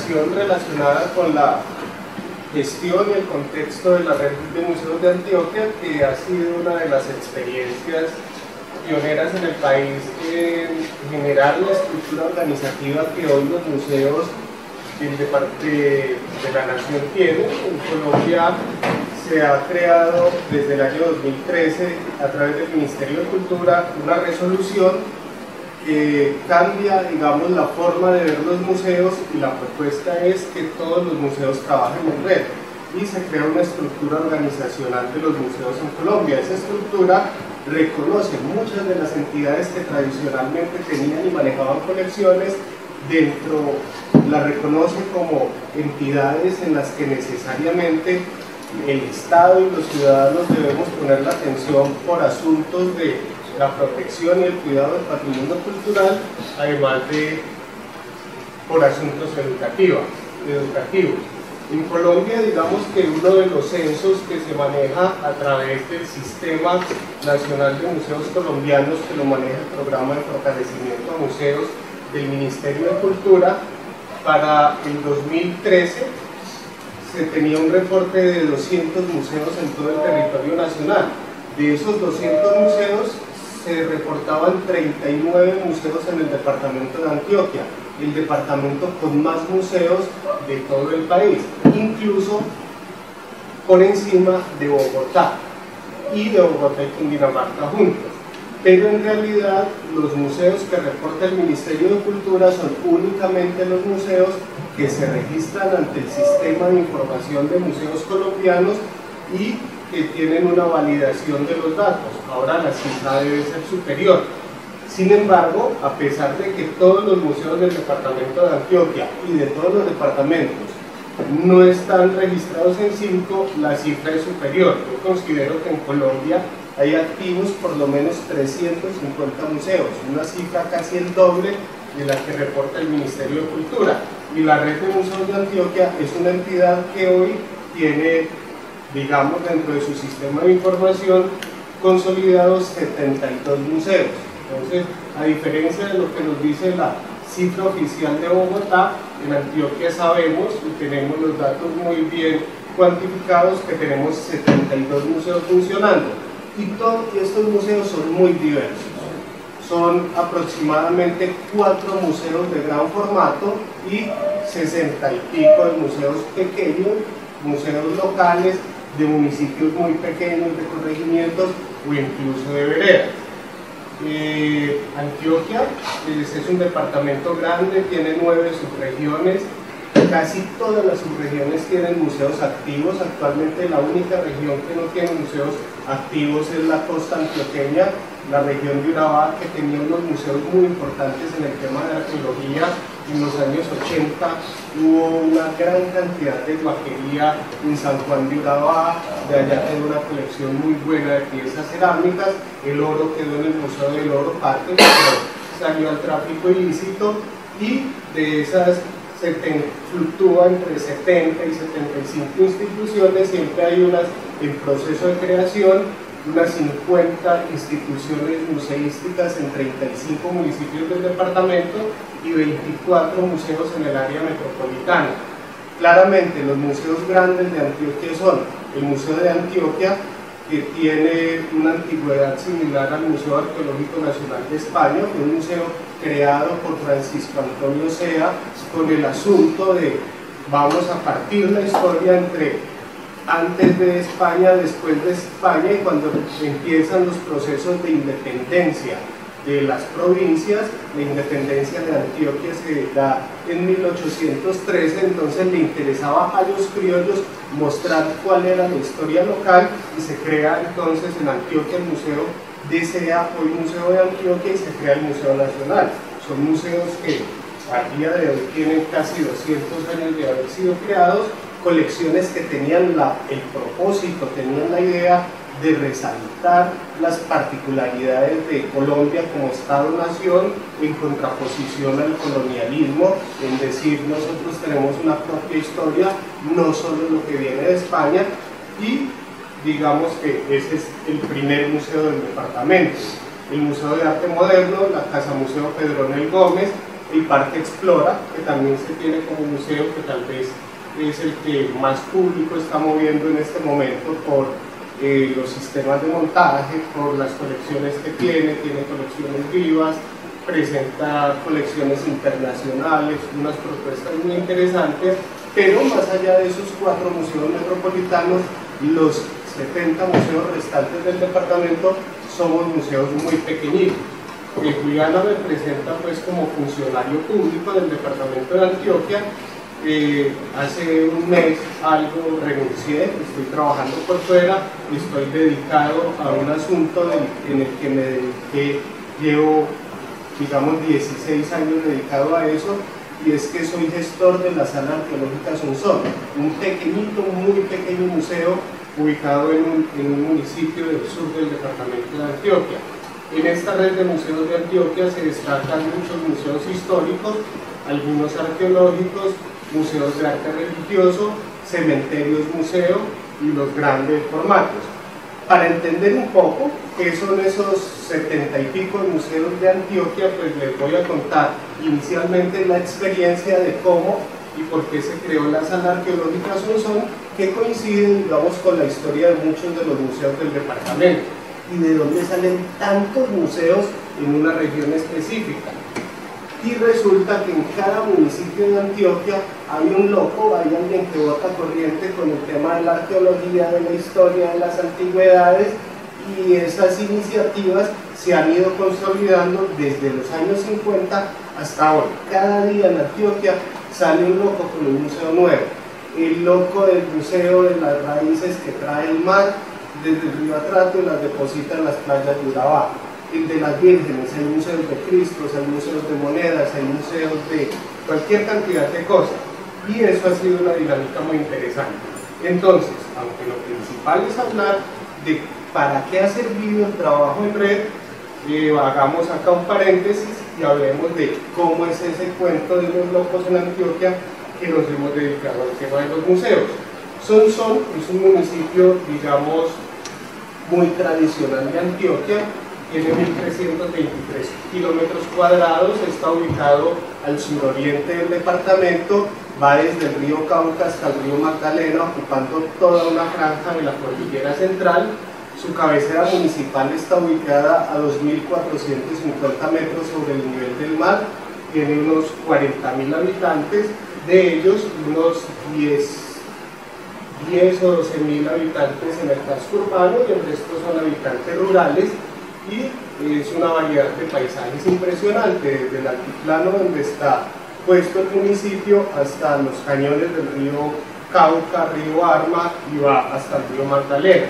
investigación relacionada con la gestión y el contexto de la red de museos de Antioquia, que ha sido una de las experiencias pioneras en el país en generar la estructura organizativa que hoy los museos de la nación tienen. En Colombia se ha creado desde el año 2013 a través del Ministerio de Cultura una resolución que cambia, digamos, la forma de ver los museos, y la propuesta es que todos los museos trabajen en red y se crea una estructura organizacional de los museos en Colombia. Esa estructura reconoce muchas de las entidades que tradicionalmente tenían y manejaban colecciones, las reconoce como entidades en las que necesariamente el Estado y los ciudadanos debemos poner la atención por asuntos de la protección y el cuidado del patrimonio cultural, además de por asuntos educativos. En Colombia, digamos que uno de los censos que se maneja a través del Sistema Nacional de Museos Colombianos, que lo maneja el Programa de Fortalecimiento a Museos del Ministerio de Cultura, para el 2013 se tenía un reporte de 200 museos en todo el territorio nacional. De esos 200 museos, se reportaban 39 museos en el departamento de Antioquia, el departamento con más museos de todo el país, incluso por encima de Bogotá, y de Bogotá y Cundinamarca juntos. Pero en realidad los museos que reporta el Ministerio de Cultura son únicamente los museos que se registran ante el Sistema de Información de Museos Colombianos y que tienen una validación de los datos. Ahora la cifra debe ser superior. Sin embargo, a pesar de que todos los museos del departamento de Antioquia y de todos los departamentos no están registrados en 5, la cifra es superior. Yo considero que en Colombia hay activos por lo menos 350 museos, una cifra casi el doble de la que reporta el Ministerio de Cultura. Y la red de museos de Antioquia es una entidad que hoy tiene, digamos, dentro de su sistema de información consolidados 72 museos. Entonces, a diferencia de lo que nos dice la cifra oficial de Bogotá, en Antioquia sabemos y tenemos los datos muy bien cuantificados que tenemos 72 museos funcionando, y todos estos museos son muy diversos. Son aproximadamente 4 museos de gran formato y 60 y pico de museos pequeños, museos locales de municipios muy pequeños, de corregimientos o incluso de veredas. Antioquia es un departamento grande, tiene 9 subregiones, casi todas las subregiones tienen museos activos. Actualmente la única región que no tiene museos activos es la costa antioqueña, la región de Urabá, que tenía unos museos muy importantes en el tema de arqueología. En los años 80 hubo una gran cantidad de guaquería en San Juan de Urabá, de allá quedó una colección muy buena de piezas cerámicas. El oro quedó en el Museo del Oro parte, pero salió al tráfico ilícito, y de esas fluctúa entre 70 y 75 instituciones, siempre hay unas en proceso de creación, unas 50 instituciones museísticas en 35 municipios del departamento y 24 museos en el área metropolitana. Claramente los museos grandes de Antioquia son el Museo de Antioquia, que tiene una antigüedad similar al Museo Arqueológico Nacional de España, que es un museo creado por Francisco Antonio Sea con el asunto de vamos a partir la historia entre antes de España, después de España, y cuando empiezan los procesos de independencia de las provincias. La independencia de Antioquia se da en 1813, entonces le interesaba a los criollos mostrar cuál era la historia local, y se crea entonces en Antioquia el Museo DCA, hoy Museo de Antioquia, y se crea el Museo Nacional. Son museos que a día de hoy tienen casi 200 años de haber sido creados, colecciones que tenían el propósito, tenían la idea de resaltar las particularidades de Colombia como Estado-Nación en contraposición al colonialismo, en decir nosotros tenemos una propia historia, no solo lo que viene de España, y digamos que ese es el primer museo del departamento. El Museo de Arte Moderno, la Casa Museo Pedro Nel Gómez, el Parque Explora, que también se tiene como museo, que tal vez es el que más público está moviendo en este momento por los sistemas de montaje, por las colecciones que tiene colecciones vivas, presenta colecciones internacionales, unas propuestas muy interesantes, pero más allá de esos 4 museos metropolitanos, los 70 museos restantes del departamento somos museos muy pequeñitos. Juliana me presenta pues como funcionario público del departamento de Antioquia. Hace un mes algo renuncié, estoy trabajando por fuera y estoy dedicado a un asunto en el que me dediqué, llevo digamos 16 años dedicado a eso, y es que soy gestor de la Sala Arqueológica Sonsón, un pequeñito, muy pequeño museo ubicado en un municipio del sur del departamento de Antioquia. En esta red de museos de Antioquia se destacan muchos museos históricos, algunos arqueológicos, museos de arte religioso, cementerios museo y los grandes formatos. Para entender un poco qué son esos 70 y pico museos de Antioquia, pues les voy a contar inicialmente la experiencia de cómo y por qué se creó la Sala Arqueológica Sonsón, que coincide, digamos, con la historia de muchos de los museos del departamento y de dónde salen tantos museos en una región específica. Y resulta que en cada municipio de Antioquia hay un loco, hay alguien que bota corriente con el tema de la arqueología, de la historia, de las antigüedades, y esas iniciativas se han ido consolidando desde los años 50 hasta ahora. Cada día en Antioquia sale un loco con un museo nuevo. El loco del museo de las raíces que trae el mar desde el río Atrato y las deposita en las playas de Urabá. El de las vírgenes, hay museos de Cristos, hay museos de monedas, hay museos de cualquier cantidad de cosas, y eso ha sido una dinámica muy interesante. Entonces, aunque lo principal es hablar de para qué ha servido el trabajo en red, hagamos acá un paréntesis y hablemos de cómo es ese cuento de los locos en Antioquia que nos hemos dedicado al tema de los museos. Sonsón es un municipio, digamos, muy tradicional de Antioquia, tiene 1.323 kilómetros cuadrados, está ubicado al suroriente del departamento, va desde el río Cauca hasta el río Magdalena, ocupando toda una franja de la cordillera central. Su cabecera municipal está ubicada a 2.450 metros sobre el nivel del mar, tiene unos 40.000 habitantes, de ellos unos 10 o 12.000 habitantes en el casco urbano y el resto son habitantes rurales, y es una variedad de paisajes impresionante, desde el altiplano donde está puesto el municipio hasta los cañones del río Cauca, río Arma, y va hasta el río Magdalena.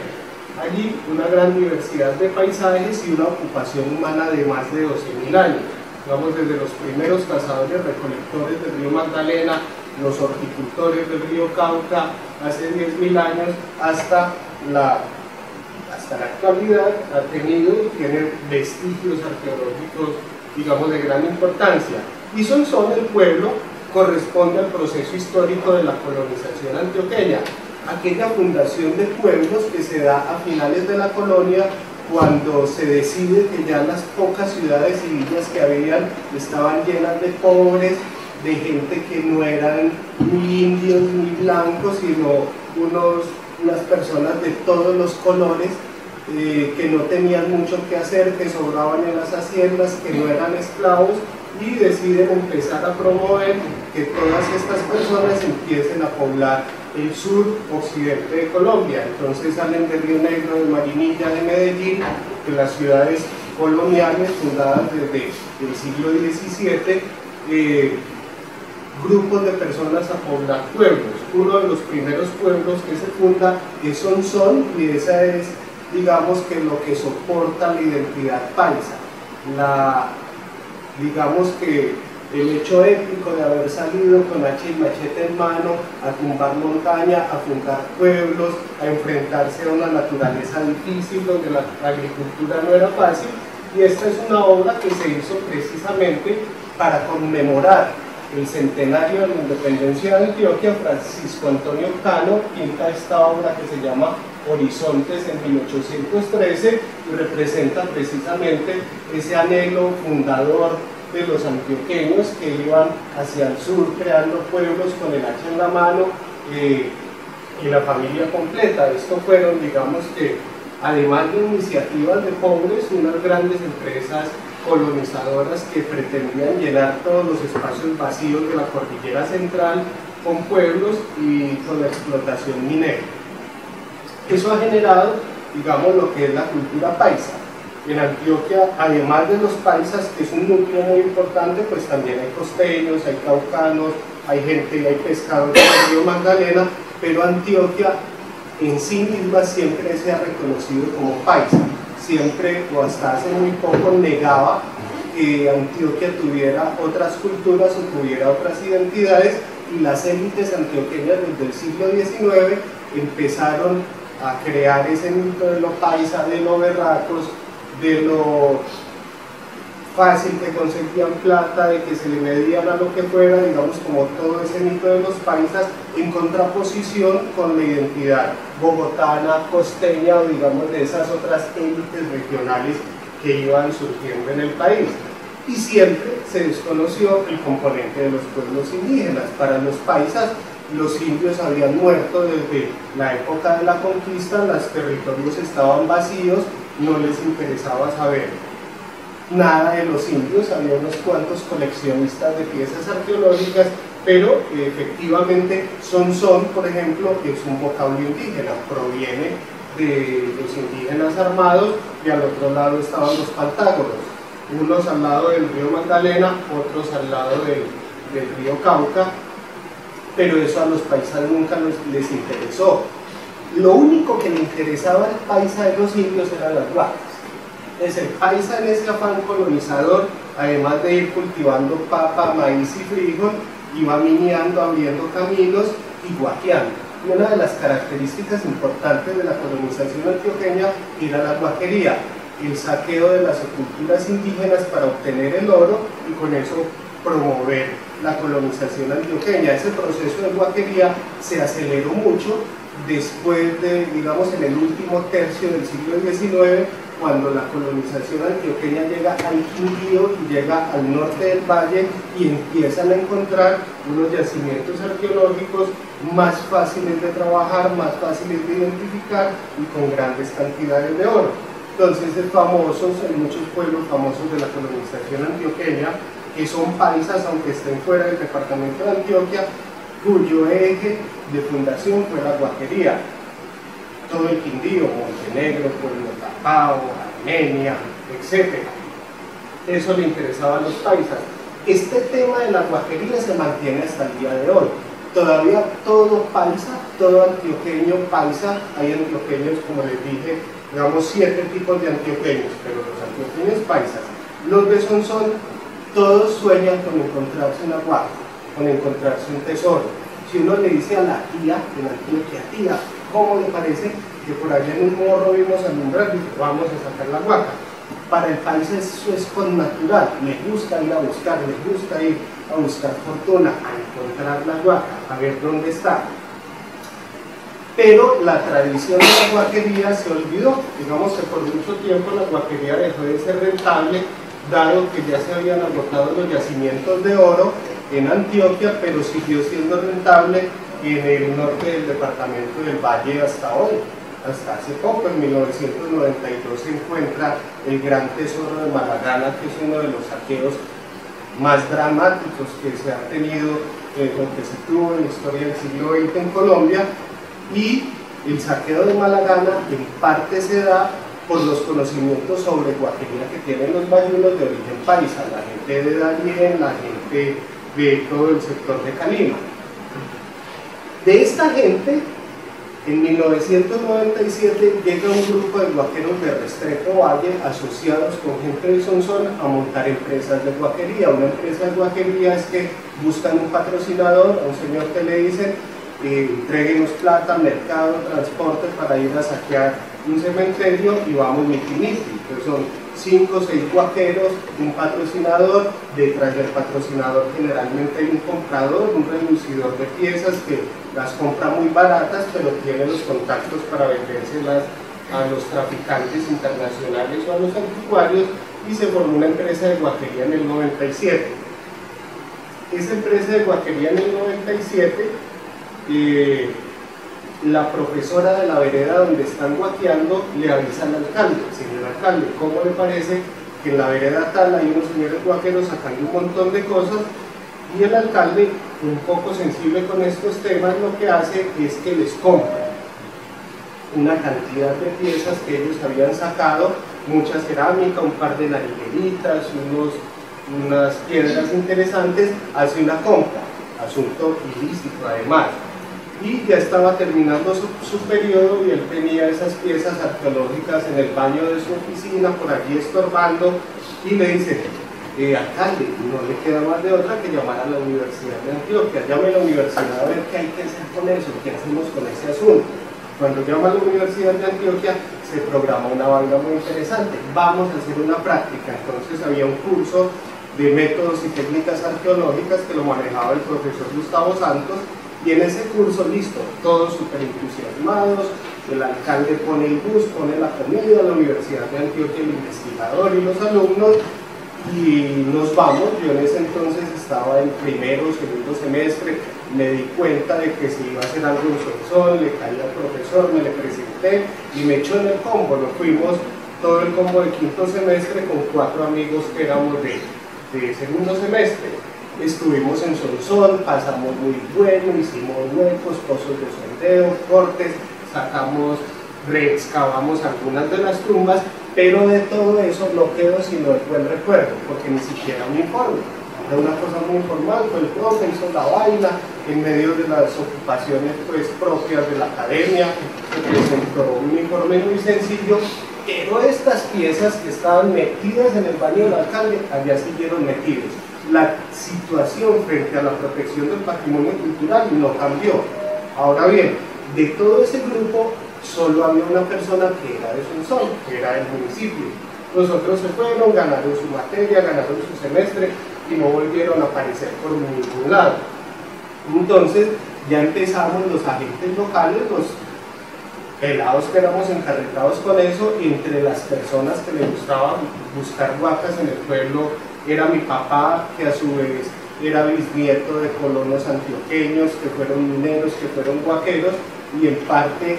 Allí una gran diversidad de paisajes y una ocupación humana de más de 12.000 años. Vamos desde los primeros cazadores recolectores del río Magdalena, los horticultores del río Cauca hace 10.000 años, hasta la actualidad ha tenido y tiene vestigios arqueológicos, digamos, de gran importancia. Y Sonsón, el pueblo, corresponde al proceso histórico de la colonización antioqueña, aquella fundación de pueblos que se da a finales de la colonia, cuando se decide que ya las pocas ciudades y villas que habían estaban llenas de pobres, de gente que no eran ni indios ni blancos, sino unas personas de todos los colores, que no tenían mucho que hacer, que sobraban en las haciendas, que no eran esclavos, y deciden empezar a promover que todas estas personas empiecen a poblar el sur occidente de Colombia. Entonces salen de Río Negro, de Marinilla, de Medellín, de las ciudades coloniales fundadas desde el siglo XVII, grupos de personas a poblar pueblos. Uno de los primeros pueblos que se funda es Sonsón, y esa es, digamos, que lo que soporta la identidad paisa. Digamos que el hecho épico de haber salido con hacha y machete en mano a tumbar montaña, a fundar pueblos, a enfrentarse a una naturaleza difícil donde la agricultura no era fácil, y esta es una obra que se hizo precisamente para conmemorar el centenario de la independencia de Antioquia. Francisco Antonio Cano pinta esta obra que se llama Horizontes en 1813 y representa precisamente ese anhelo fundador de los antioqueños que iban hacia el sur creando pueblos con el hacha en la mano y la familia completa. Esto fueron, digamos que, además de iniciativas de pobres, unas grandes empresas colonizadoras que pretendían llenar todos los espacios vacíos de la cordillera central con pueblos y con la explotación minera. Eso ha generado, digamos, lo que es la cultura paisa. En Antioquia, además de los paisas, que es un núcleo muy importante, pues también hay costeños, hay caucanos, hay gente, hay pescadores del río Magdalena, pero Antioquia en sí misma siempre se ha reconocido como paisa. Siempre, o hasta hace muy poco, negaba que Antioquia tuviera otras culturas o tuviera otras identidades, y las élites antioqueñas desde el siglo XIX empezaron a crear ese mito de lo paisa, de lo berracos, de lo fácil que conseguían plata, de que se le medían a lo que fuera, digamos, como todo ese mito de los paisas, en contraposición con la identidad bogotana, costeña, o digamos de esas otras élites regionales que iban surgiendo en el país. Y siempre se desconoció el componente de los pueblos indígenas. Para los paisas, los indios habían muerto desde la época de la conquista, los territorios estaban vacíos, no les interesaba saber nada de los indios. Había unos cuantos coleccionistas de piezas arqueológicas, pero efectivamente son, por ejemplo, es un vocablo indígena, proviene de los indígenas armados, y al otro lado estaban los pantágonos, unos al lado del río Magdalena, otros al lado del río Cauca, pero eso a los paisas nunca les interesó. Lo único que le interesaba al paisa de los indios eran las guacas. Es el paisa, en ese afán colonizador, además de ir cultivando papa, maíz y frijol, iba mineando, abriendo caminos y guaqueando. Y una de las características importantes de la colonización antioqueña era la guaquería, el saqueo de las culturas indígenas para obtener el oro y con eso promover la colonización antioqueña. Ese proceso de guaquería se aceleró mucho después de, digamos, en el último tercio del siglo XIX, cuando la colonización antioqueña llega al Quindío y llega al norte del valle, y empiezan a encontrar unos yacimientos arqueológicos más fáciles de trabajar, más fáciles de identificar y con grandes cantidades de oro. Entonces, en muchos pueblos famosos de la colonización antioqueña, que son paisas aunque estén fuera del departamento de Antioquia, cuyo eje de fundación fue la guaquería. Todo el Quindío, Montenegro, Pueblo Tapao, Armenia, etc. Eso le interesaba a los paisas. Este tema de la guaquería se mantiene hasta el día de hoy. Todavía todo paisa, todo antioqueño paisa, hay antioqueños, como les dije, digamos 7 tipos de antioqueños, pero los antioqueños paisas, los de Sonsón, todos sueñan con encontrarse una guaca, con encontrarse un tesoro. Si uno le dice a la tía en Antioquia, tía, ¿cómo le parece que por allá en un morro vimos alumbrar y vamos a sacar la guaca? Para el país eso es connatural, le gusta ir a buscar, le gusta ir a buscar fortuna, a encontrar la guaca, a ver dónde está. Pero la tradición de la guaquería se olvidó. Digamos que por mucho tiempo la guaquería dejó de ser rentable, dado que ya se habían agotado los yacimientos de oro en Antioquia, pero siguió siendo rentable en el norte del departamento del Valle hasta hoy. Hasta hace poco, en 1992, se encuentra el gran tesoro de Malagana, que es uno de los saqueos más dramáticos que se ha tenido, que se tuvo en la historia del siglo XX en Colombia. Y el saqueo de Malagana en parte se da por los conocimientos sobre guaquería que tienen los bayunos de origen paisa, la gente de Darién, la gente de todo el sector de Calima. De esta gente, en 1997 llega un grupo de guaqueros de Restrepo Valle asociados con gente de Sonsón a montar empresas de guaquería. Una empresa de guaquería es que buscan un patrocinador, a un señor que le dicen entréguenos plata, mercado, transporte para ir a saquear un cementerio y vamos miti-miti. Entonces son 5 o 6 guaqueros, un patrocinador, detrás del patrocinador generalmente hay un comprador, un reducidor de piezas que las compra muy baratas, pero tiene los contactos para vendérselas a los traficantes internacionales o a los anticuarios, y se formó una empresa de guaquería en el 97. Esa empresa de guaquería en el 97, la profesora de la vereda donde están guaqueando le avisa al alcalde: señor alcalde, ¿cómo le parece que en la vereda tal hay unos señores guaqueros sacando un montón de cosas? Y el alcalde, un poco sensible con estos temas, lo que hace es que les compra una cantidad de piezas que ellos habían sacado, mucha cerámica, un par de narigueritas, unas piedras interesantes, hace una compra, asunto ilícito además. Y ya estaba terminando su periodo y él tenía esas piezas arqueológicas en el baño de su oficina, por allí estorbando, y le dice: alcalde, no le queda más de otra que llamar a la Universidad de Antioquia, llame a la universidad a ver qué hay que hacer con eso, qué hacemos con ese asunto. Cuando llama a la Universidad de Antioquia se programa una vaina muy interesante: vamos a hacer una práctica. Entonces había un curso de métodos y técnicas arqueológicas que lo manejaba el profesor Gustavo Santos, y en ese curso, listo, todos súper entusiasmados, el alcalde pone el bus, pone la comida, la Universidad de Antioquia, el investigador y los alumnos, y nos vamos. Yo en ese entonces estaba en primero o segundo semestre, me di cuenta de que se iba a hacer algo en Sonsón, le caí al profesor, me le presenté y me echó en el combo. Nos fuimos todo el combo de quinto semestre con 4 amigos que éramos de segundo semestre. Estuvimos en Sonsón, pasamos muy bueno, hicimos huecos, pozos de sondeo, cortes, sacamos, reexcavamos algunas de las tumbas, pero de todo eso no quedó sino el buen recuerdo, porque ni siquiera un informe. Era una cosa muy informal, fue el profe, hizo la vaina, en medio de las ocupaciones pues propias de la academia, se presentó un informe muy sencillo, pero estas piezas que estaban metidas en el baño del alcalde, allá siguieron metidos. La situación frente a la protección del patrimonio cultural no cambió. Ahora bien, de todo ese grupo, solo había una persona que era de Sonsón, que era del municipio. Los otros se fueron, ganaron su materia, ganaron su semestre y no volvieron a aparecer por ningún lado. Entonces ya empezamos los agentes locales, los pelados que éramos encarregados con eso, y entre las personas que les gustaba buscar huacas en el pueblo era mi papá, que a su vez era bisnieto de colonos antioqueños, que fueron mineros, que fueron huaqueros, y en parte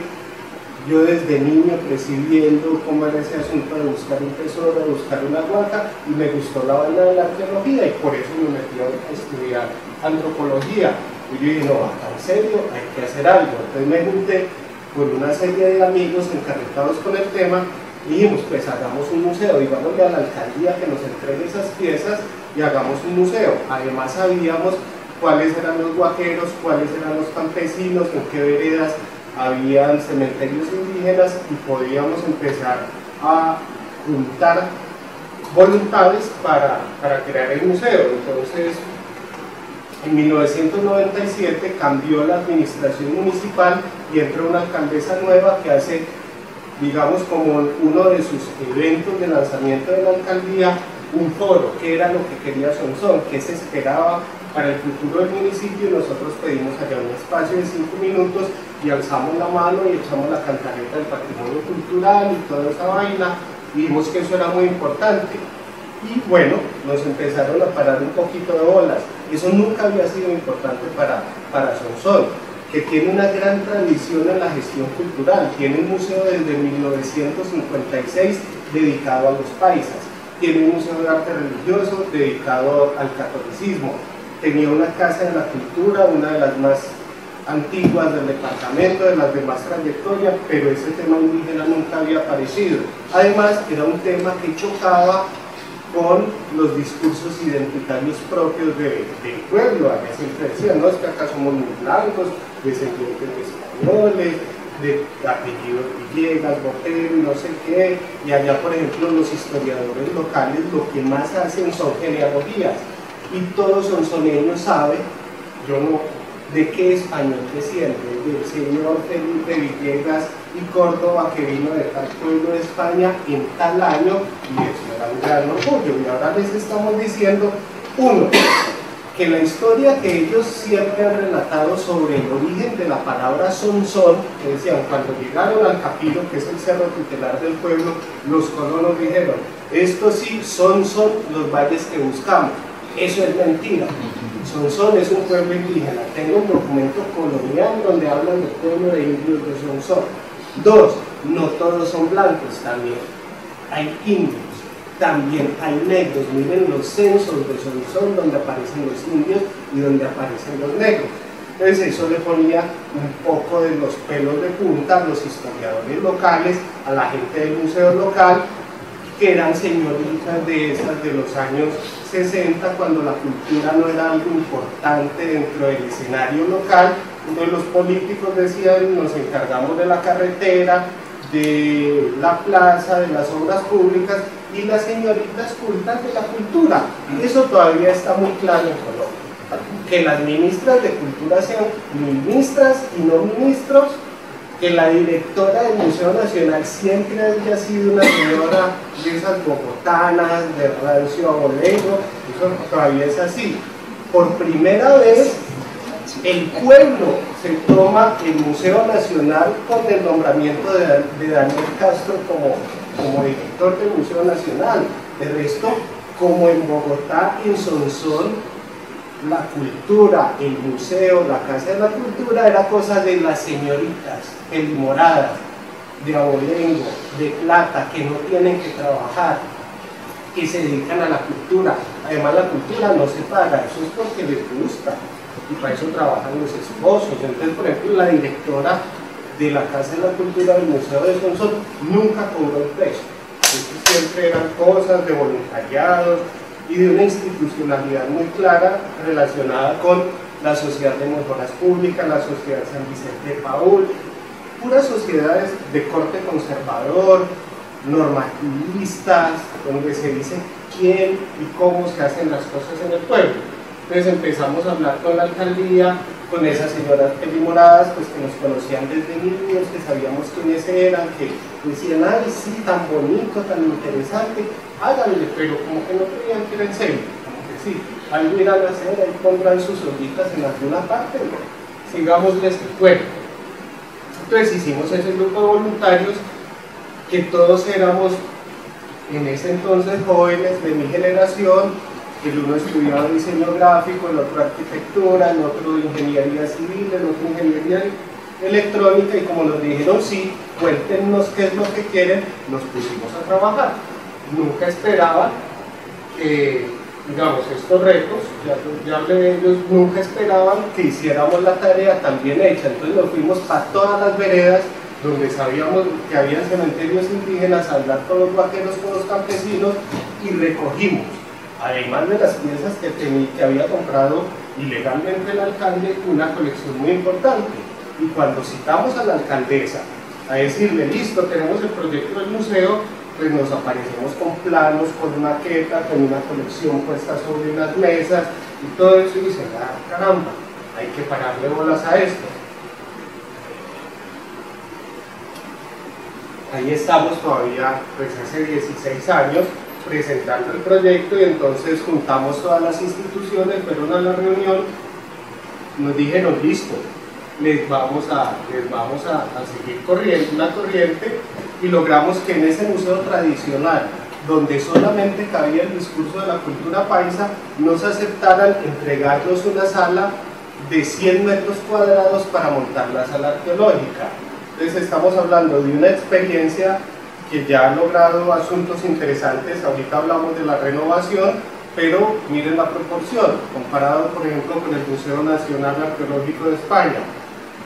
yo desde niño crecí viendo cómo era ese asunto de buscar un tesoro, de buscar una huaca, y me gustó la vaina de la arqueología, y por eso me metí a estudiar antropología. Y yo dije: no, acá en serio hay que hacer algo. Entonces me junté con una serie de amigos encarregados con el tema, y dijimos: pues hagamos un museo, digámosle a la alcaldía que nos entregue esas piezas y hagamos un museo. Además sabíamos cuáles eran los huaqueros, cuáles eran los campesinos, en qué veredas habían cementerios indígenas, y podíamos empezar a juntar voluntades para crear el museo. Entonces, en 1997 cambió la administración municipal y entró una alcaldesa nueva que hace, digamos, como uno de sus eventos de lanzamiento de la alcaldía, un foro, que era lo que quería Sonsón, que se esperaba para el futuro del municipio, y nosotros pedimos allá un espacio de 5 minutos y alzamos la mano y echamos la cantareta del patrimonio cultural y toda esa vaina, y vimos que eso era muy importante. Y bueno, nos empezaron a parar un poquito de bolas. Eso nunca había sido importante para Sonsón, que tiene una gran tradición en la gestión cultural. Tiene un museo desde 1956 dedicado a los paisas, tiene un museo de arte religioso dedicado al catolicismo, tenía una casa de la cultura, una de las más antiguas del departamento, de las de más trayectoria, pero ese tema indígena nunca había aparecido. Además, era un tema que chocaba con los discursos identitarios propios del pueblo. Allá siempre decían: no, es que acá somos muy blancos, descendientes de españoles, de apellidos Villegas, Botero y no sé qué, y allá, por ejemplo, los historiadores locales lo que más hacen son genealogías, y todo sonsoneño sabe, yo no, de qué español desciende, del señor Felipe Villegas y Córdoba, que vino de tal pueblo de España en tal año, y eso era un gran orgullo. Y ahora les estamos diciendo, uno, que la historia que ellos siempre han relatado sobre el origen de la palabra Sonsón, que decían, cuando llegaron al Capilo, que es el cerro tutelar del pueblo, los colonos dijeron, estos sí son los valles que buscamos. Eso es mentira. Sonsón es un pueblo indígena. Tengo un documento colonial donde hablan del pueblo de indios de Sonsón. 2. No todos son blancos, también hay indios. También hay negros. Miren los censos de Sonsón donde aparecen los indios y donde aparecen los negros. Entonces eso le ponía un poco de los pelos de punta a los historiadores locales, a la gente del museo local, que eran señoritas de esas de los años 60, cuando la cultura no era algo importante dentro del escenario local. Entonces los políticos decían, nos encargamos de la carretera, de la plaza, de las obras públicas, y las señoritas cultas de la cultura. Eso todavía está muy claro en Colombia. Que las ministras de cultura sean ministras y no ministros, que la directora del Museo Nacional siempre haya sido una señora de esas bogotanas, de rancio abolengo, eso todavía es así. Por primera vez, el pueblo se toma el Museo Nacional con el nombramiento de Daniel Castro como director del Museo Nacional. De resto, como en Bogotá, en Sonsón, la cultura, el museo, la Casa de la Cultura era cosa de las señoritas pelimoradas, de abolengo, de plata, que no tienen que trabajar, que se dedican a la cultura. Además la cultura no se paga, eso es porque les gusta, y para eso trabajan los esposos. Entonces, por ejemplo, la directora de la Casa de la Cultura del Museo de Sonsón nunca cobró el peso. Eso siempre eran cosas de voluntariados y de una institucionalidad muy clara relacionada con la Sociedad de Mejoras Públicas, la Sociedad San Vicente de Paúl, puras sociedades de corte conservador, normativistas, donde se dice quién y cómo se hacen las cosas en el pueblo. Entonces empezamos a hablar con la alcaldía, con esas señoras pelimoradas, pues que nos conocían desde niños, que sabíamos quiénes eran, que decían, ay sí, tan bonito, tan interesante, háganle, pero como que no creían que era en serio, como que sí, algo irán a hacer, ahí pondrán sus ollitas en alguna parte, sigámosles el cuento. Entonces hicimos ese grupo de voluntarios, que todos éramos en ese entonces jóvenes de mi generación. El uno estudiaba diseño gráfico, el otro arquitectura, el otro ingeniería civil, el otro ingeniería electrónica, y como nos dijeron sí, cuéntenos qué es lo que quieren, nos pusimos a trabajar. Nunca esperaban que, digamos, estos retos, ya hablé de ellos, nunca esperaban que hiciéramos la tarea tan bien hecha. Entonces nos fuimos para todas las veredas donde sabíamos que había cementerios indígenas, a hablar con los vaqueros, con los campesinos, y recogimos, además de las piezas que había comprado ilegalmente el alcalde, una colección muy importante. Y cuando citamos a la alcaldesa a decirle, listo, tenemos el proyecto del museo, pues nos aparecemos con planos, con maqueta, con una colección puesta sobre unas mesas y todo eso, y dicen, ah, caramba, hay que pararle bolas a esto. Ahí estamos todavía, pues hace 16 años, presentando el proyecto, y entonces juntamos todas las instituciones, fueron a la reunión, nos dijeron, listo, les vamos a seguir corriendo una corriente, y logramos que en ese museo tradicional, donde solamente cabía el discurso de la cultura paisa, nos aceptaran entregarnos una sala de 100 metros cuadrados para montar la sala arqueológica. Entonces estamos hablando de una experiencia que ya ha logrado asuntos interesantes. Ahorita hablamos de la renovación, pero miren la proporción, comparado por ejemplo con el Museo Nacional Arqueológico de España,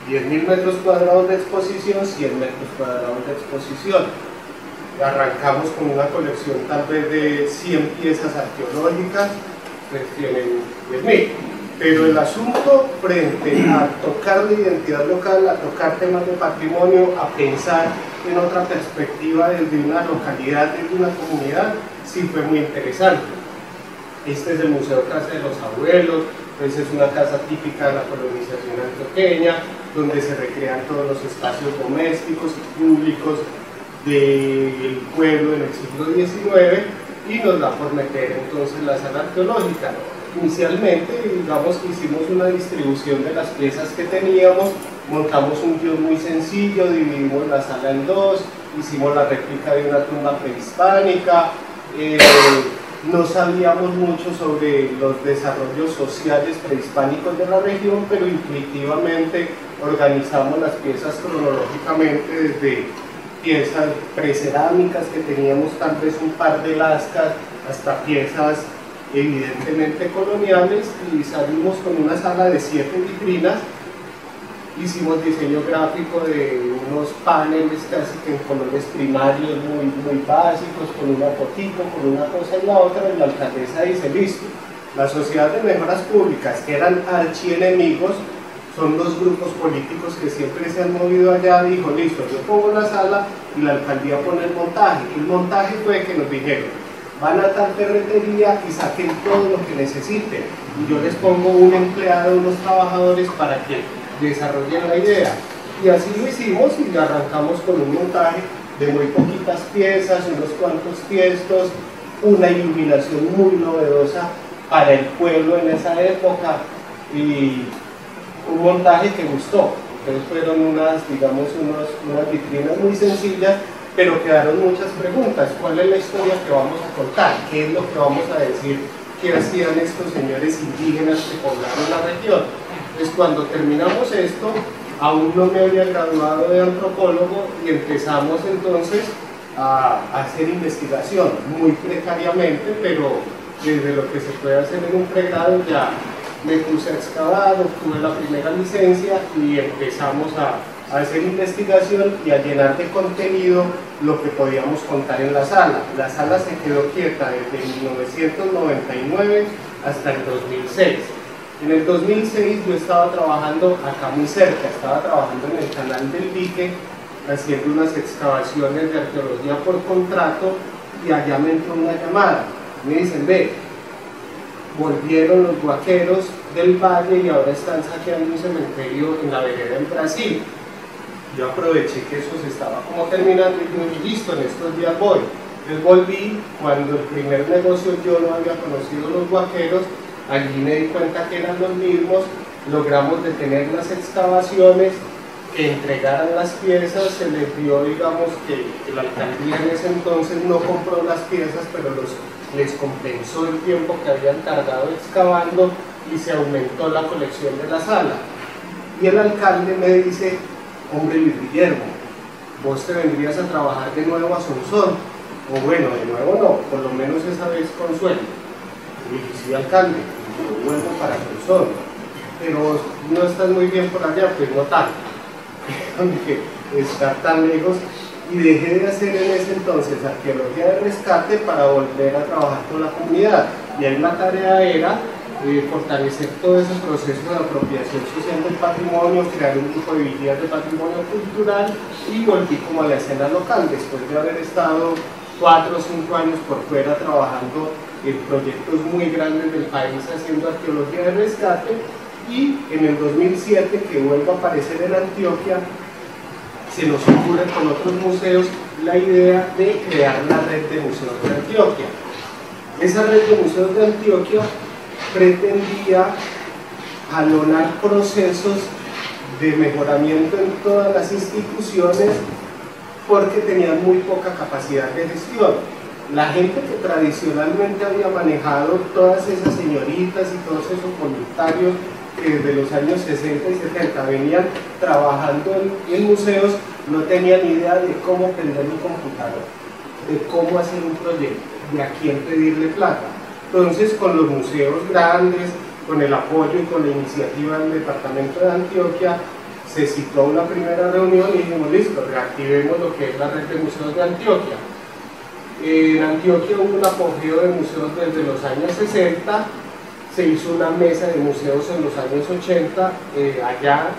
10.000 metros cuadrados de exposición, 100 metros cuadrados de exposición. Arrancamos con una colección tal vez de 100 piezas arqueológicas, pues tienen 10.000. Pero el asunto frente a tocar la identidad local, a tocar temas de patrimonio, a pensar en otra perspectiva desde una localidad, desde una comunidad, sí fue muy interesante. Este es el Museo Casa de los Abuelos, pues es una casa típica de la colonización antioqueña, donde se recrean todos los espacios domésticos y públicos del pueblo en el siglo XIX, y nos da por meter entonces la sala arqueológica. Inicialmente, digamos que hicimos una distribución de las piezas que teníamos, montamos un guión muy sencillo, dividimos la sala en dos, hicimos la réplica de una tumba prehispánica, no sabíamos mucho sobre los desarrollos sociales prehispánicos de la región, pero intuitivamente organizamos las piezas cronológicamente desde piezas precerámicas que teníamos tal vez un par de lascas hasta piezas evidentemente coloniales, y salimos con una sala de 7 vitrinas. Hicimos diseño gráfico de unos paneles casi que en colores primarios muy básicos, con una fotito, con una cosa y la otra, y la alcaldesa dice, listo, la Sociedad de Mejoras Públicas, que eran archienemigos, son los grupos políticos que siempre se han movido allá, dijo, listo, yo pongo la sala y la alcaldía pone el montaje. El montaje fue que nos dijeron, van a tal ferretería y saquen todo lo que necesiten, y yo les pongo un empleado, unos trabajadores para que desarrollen la idea. Y así lo hicimos, y arrancamos con un montaje de muy poquitas piezas, unos cuantos tiestos, una iluminación muy novedosa para el pueblo en esa época, y un montaje que gustó. Entonces fueron unas vitrinas muy sencillas, pero quedaron muchas preguntas. ¿Cuál es la historia que vamos a contar? ¿Qué es lo que vamos a decir que hacían estos señores indígenas que poblaron la región? Entonces, cuando terminamos esto, aún no me había graduado de antropólogo, y empezamos entonces a hacer investigación, muy precariamente, pero desde lo que se puede hacer en un pregrado ya me puse a excavar, obtuve la primera licencia y empezamos a hacer investigación y a llenar de contenido lo que podíamos contar en la sala. La sala se quedó quieta desde 1999 hasta el 2006. En el 2006 yo estaba trabajando acá muy cerca, estaba trabajando en el canal del Dique, haciendo unas excavaciones de arqueología por contrato, y allá me entró una llamada. Me dicen, ve, volvieron los guaqueros del valle y ahora están saqueando un cementerio en la vereda en Brasil. Yo aproveché que eso se estaba como terminando y dije, listo, en estos días voy. Entonces volví, cuando el primer negocio yo no había conocido los guaqueros, allí me di cuenta que eran los mismos, logramos detener las excavaciones, que entregaran las piezas, se les dio, digamos, que la alcaldía en ese entonces no compró las piezas, pero les compensó el tiempo que habían tardado excavando, y se aumentó la colección de la sala. Y el alcalde me dice, hombre Luis Guillermo, vos te vendrías a trabajar de nuevo a Sonsón, o bueno, de nuevo no, por lo menos esa vez con sueldo. Y dije, sí, alcalde, yo vuelvo para Sonsón, pero no estás muy bien por allá, pues no tanto. Que estar tan lejos, y dejé de hacer en ese entonces arqueología de rescate para volver a trabajar con la comunidad, y ahí la tarea era fortalecer todo ese proceso de apropiación social del patrimonio, crear un grupo de vigías de patrimonio cultural, y volví como a la escena local después de haber estado 4 o 5 años por fuera trabajando en proyectos muy grandes del país haciendo arqueología de rescate. Y en el 2007, que vuelvo a aparecer en Antioquia, se nos ocurre con otros museos la idea de crear la red de museos de Antioquia. Esa red de museos de Antioquia pretendía jalonar procesos de mejoramiento en todas las instituciones, porque tenían muy poca capacidad de gestión. La gente que tradicionalmente había manejado todas esas señoritas y todos esos voluntarios que desde los años 60 y 70 venían trabajando en museos, no tenían idea de cómo prender un computador, de cómo hacer un proyecto, de a quién pedirle plata. Entonces, con los museos grandes, con el apoyo y con la iniciativa del Departamento de Antioquia, se citó una primera reunión y dijimos, listo, reactivemos lo que es la red de museos de Antioquia. En Antioquia hubo un apogeo de museos desde los años 60, se hizo una mesa de museos en los años 80, allá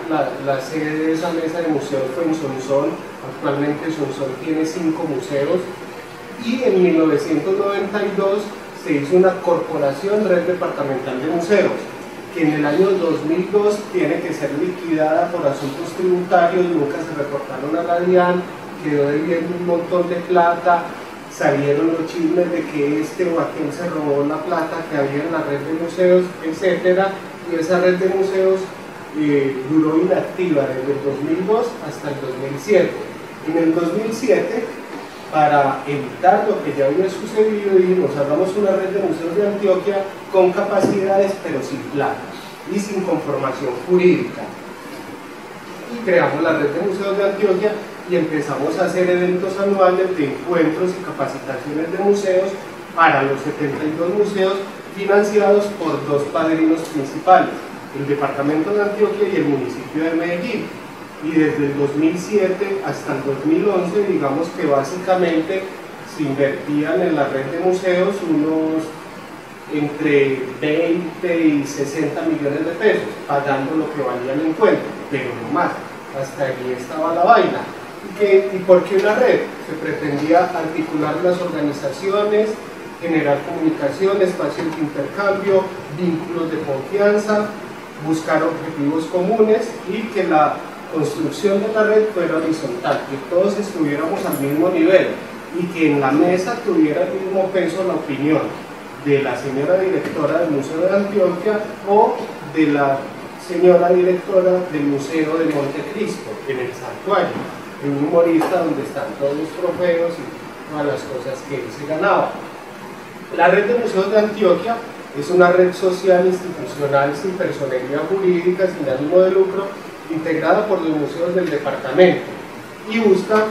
la sede de esa mesa de museos fue en Sonsón. Actualmente Sonsón tiene 5 museos, y en 1992 se hizo una corporación, Red Departamental de Museos, que en el año 2002 tiene que ser liquidada por asuntos tributarios, nunca se reportaron a la DIAN, quedó debiendo un montón de plata, salieron los chismes de que este o aquel se robó la plata que había en la red de museos, etc. Y esa red de museos duró inactiva desde el 2002 hasta el 2007. En el 2007, para evitar lo que ya había sucedido, dijimos, hagamos una red de museos de Antioquia con capacidades pero sin plata y sin conformación jurídica. Y creamos la red de museos de Antioquia y empezamos a hacer eventos anuales de encuentros y capacitaciones de museos para los 72 museos financiados por dos padrinos principales, el departamento de Antioquia y el municipio de Medellín. Y desde el 2007 hasta el 2011, digamos que básicamente se invertían en la red de museos unos entre 20 y 60 millones de pesos, pagando lo que valía el encuentro, pero no más, hasta allí estaba la vaina. ¿Y por qué una red? Se pretendía articular las organizaciones, generar comunicación, espacios de intercambio, vínculos de confianza, buscar objetivos comunes y que la construcción de la red fuera horizontal, que todos estuviéramos al mismo nivel y que en la mesa tuviera el mismo peso la opinión de la señora directora del Museo de Antioquia o de la señora directora del Museo de Montecristo, en el Santuario, un humorista donde están todos los trofeos y todas las cosas que él se ganaba. La red de museos de Antioquia es una red social institucional sin personería jurídica, sin ánimo de lucro, integrada por los museos del departamento y busca,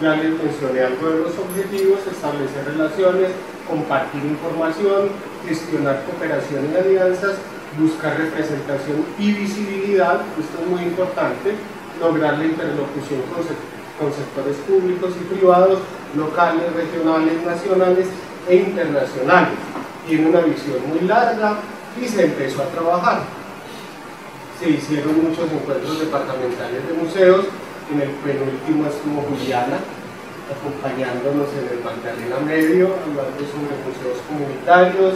ya les mencioné algo de los objetivos, establecer relaciones, compartir información, gestionar cooperación y alianzas, buscar representación y visibilidad, esto es muy importante, lograr la interlocución con sectores públicos y privados, locales, regionales, nacionales e internacionales. Tiene una visión muy larga y se empezó a trabajar. Se hicieron muchos encuentros departamentales de museos, en el penúltimo estuvo Juliana, acompañándonos en el Magdalena Medio, hablando sobre museos comunitarios.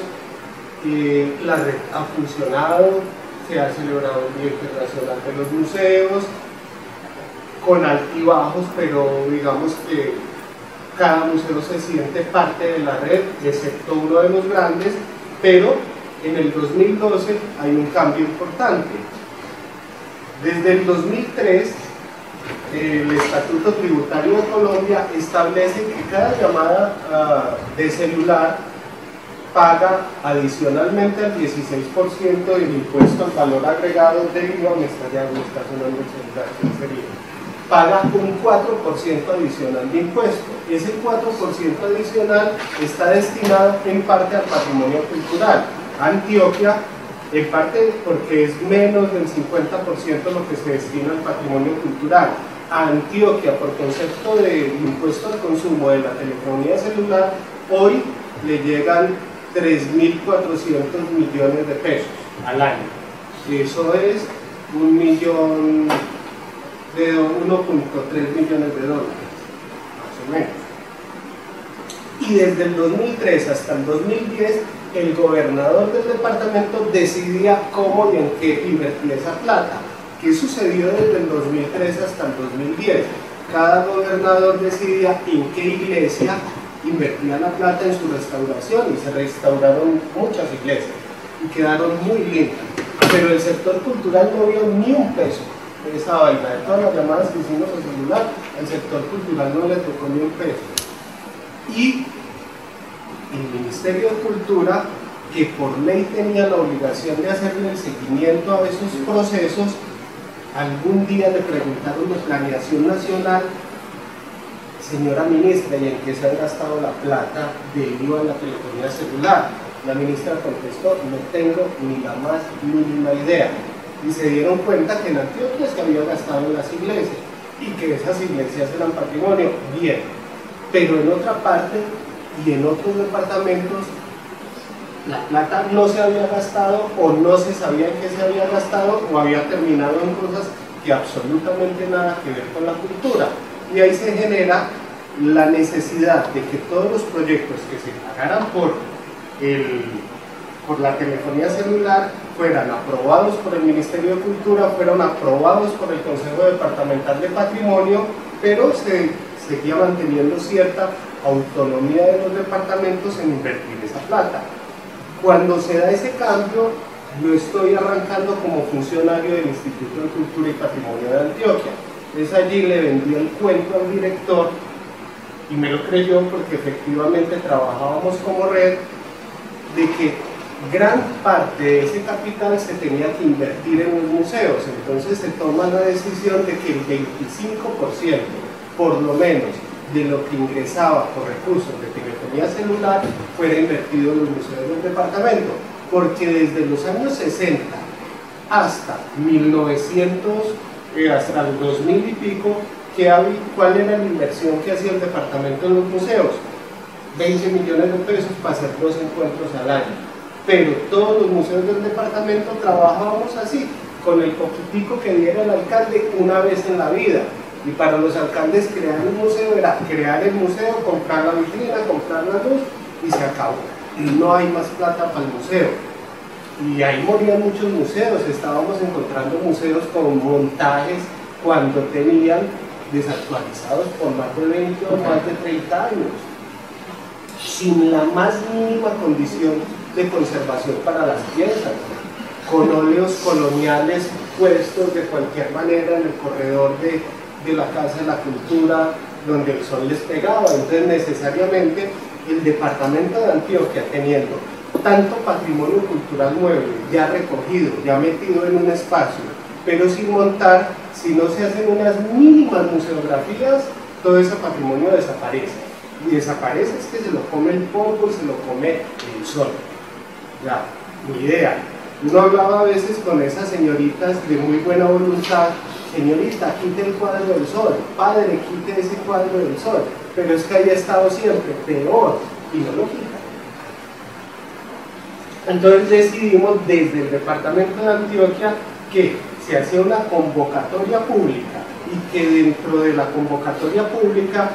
La red ha funcionado, se ha celebrado el Día Internacional de los Museos, con altibajos, pero digamos que cada museo se siente parte de la red, excepto uno de los grandes, pero en el 2012 hay un cambio importante. Desde el 2003, el Estatuto Tributario de Colombia establece que cada llamada de celular paga adicionalmente al 16% del impuesto al valor agregado del IVA, me está sonando el celular, ¿qué sería? Paga un 4% adicional de impuesto. Ese 4% adicional está destinado en parte al patrimonio cultural. Antioquia, en parte porque es menos del 50% lo que se destina al patrimonio cultural. A Antioquia, por concepto de impuesto al consumo de la telefonía celular, hoy le llegan 3.400 millones de pesos al año. Eso es 1.3 millones de dólares, más o menos. Y desde el 2003 hasta el 2010, el gobernador del departamento decidía cómo y en qué invertía esa plata. ¿Qué sucedió desde el 2003 hasta el 2010? Cada gobernador decidía en qué iglesia invertía la plata en su restauración, y se restauraron muchas iglesias y quedaron muy lindas, pero el sector cultural no vio ni un peso de esa vaina. De todas las llamadas que hicimos al celular, el sector cultural no le tocó ni un peso. Y el Ministerio de Cultura, que por ley tenía la obligación de hacerle el seguimiento a esos procesos, algún día le preguntaron de Planeación Nacional: señora ministra, ¿y en qué se ha gastado la plata del IVA en la telefonía celular? La ministra contestó: no tengo ni la más mínima idea. Y se dieron cuenta que en Antioquia se había gastado en las iglesias y que esas iglesias eran patrimonio, bien, pero en otra parte y en otros departamentos la plata no se había gastado, o no se sabía en qué se había gastado, o había terminado en cosas que absolutamente nada que ver con la cultura. Y ahí se genera la necesidad de que todos los proyectos que se pagaran por la telefonía celular fueran aprobados por el Ministerio de Cultura, fueran aprobados por el Consejo Departamental de Patrimonio pero se seguía manteniendo cierta autonomía de los departamentos en invertir esa plata. Cuando se da ese cambio, yo estoy arrancando como funcionario del Instituto de Cultura y Patrimonio de Antioquia. Entonces allí le vendí el cuento al director y me lo creyó porque efectivamente trabajábamos como red de que gran parte de ese capital se tenía que invertir en los museos. Entonces se toma la decisión de que el 25%, por lo menos, de lo que ingresaba por recursos de telefonía celular fuera invertido en los museos del departamento, porque desde los años 60 hasta 1900, hasta el 2000 y pico, ¿cuál era la inversión que hacía el departamento en los museos? 20 millones de pesos para hacer 2 encuentros al año, pero todos los museos del departamento trabajábamos así, con el poquitico que diera el alcalde una vez en la vida. Y para los alcaldes crear un museo era crear el museo, comprar la vitrina, comprar la luz y se acabó. Y no hay más plata para el museo. Y ahí morían muchos museos, estábamos encontrando museos con montajes cuando tenían desactualizados por más de 20 o más de 30 años, sin la más mínima condición de conservación para las piezas, con óleos coloniales puestos de cualquier manera en el corredor de la Casa de la Cultura, donde el sol les pegaba. Entonces necesariamente el departamento de Antioquia, teniendo tanto patrimonio cultural mueble ya recogido, ya metido en un espacio, pero sin montar, si no se hacen unas mínimas museografías, todo ese patrimonio desaparece. Y desaparece es que se lo come el polvo y se lo come el sol. Ya, ni idea. Uno hablaba a veces con esas señoritas de muy buena voluntad: señorita, quite el cuadro del sol, padre, quite ese cuadro del sol, pero es que haya estado siempre peor, y no lo quita. Entonces decidimos desde el departamento de Antioquia que se hacía una convocatoria pública y que dentro de la convocatoria pública